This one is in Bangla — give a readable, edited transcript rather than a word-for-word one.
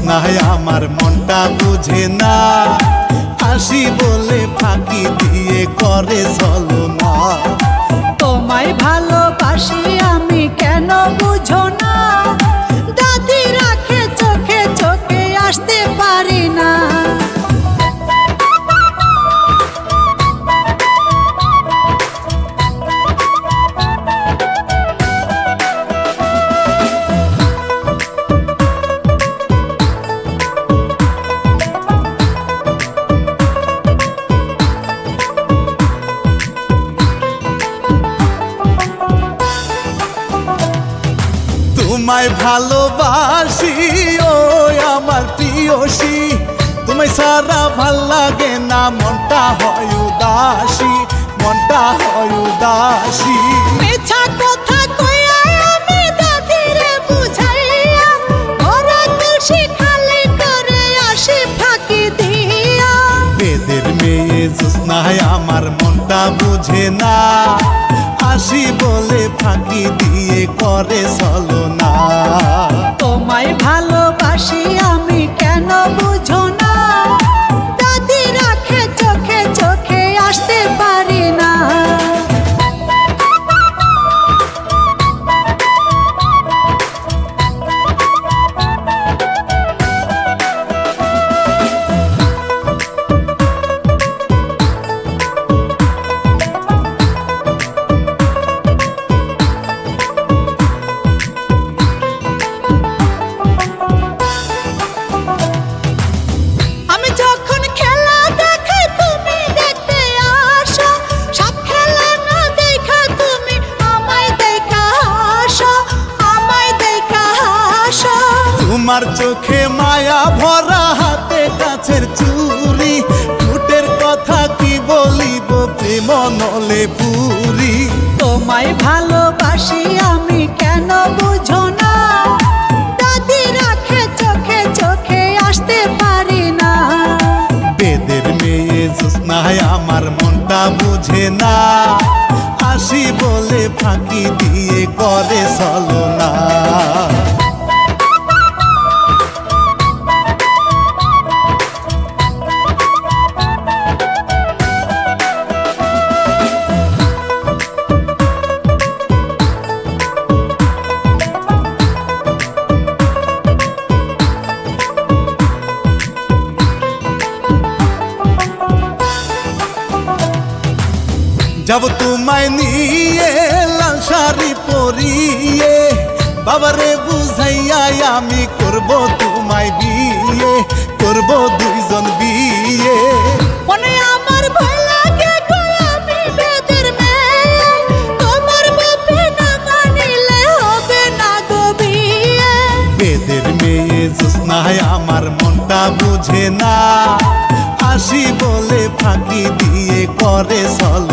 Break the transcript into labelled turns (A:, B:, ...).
A: জোৎস্নায় আমার মনটা বুঝে না, হাসি বলে ফাঁকি দিয়ে করে ছলনা।
B: তোমায় ভালোবাসি আমি কেন বুঝো না, দাদি রাখে চোখে চোখে আসতে পারি না।
A: তোমায় ভালোবাসি ও আমার প্রিয়সী, তোমায় সারা ভাল লাগে না, মনটা হয় উদাসী, মনটা হয় উদাসী।
B: মিছা কথা কইয়া আমি দাদিরে বুঝাইয়া, ওরা খুশি খালি করে আসি ফাঁকি দিয়া।
A: বেদের মেয়ে জোৎস্নায় আমার মনটা বুঝে না, হাসি বলে ফাঁকি দিয়ে করে ছলনা।
B: তোমায় ভালোবাসি আমি কেন বুঝো না, দাদি রাখে চোখে চোখে আসতে পারি না।
A: তোমার চোখে মায়া ভরা, হাতে কাছের চুরি, ঠোঁটের কথা কি বলিব প্রেম নলে পুরি।
B: তোমায় ভালোবাসি আমি কেন বুঝো না, দাদি রাখে চোখে চোখে আসতে পারি না।
A: বেদের মেয়ে জোৎস্নায় আমার মনটা বুঝে না, হাসি বলে ফাঁকি দিয়ে করে ছলনা। যাব তোমায় নিয়ে লাল শাড়ি পরিয়ে, বাবারে বুঝাইয়া আমি করব তোমায় বিয়ে, করব দুইজন বিয়ে।
B: মনে আমার ভয় লাগে গো আমি বেদের মেয়ে, তোমার বাপে না মানিলে হবে না গো বিয়ে।
A: বেদের মেয়ে জোৎস্নায় আমার মনটা বুঝে না, হাসি বলে ফাঁকি দিয়ে করে ছলনা।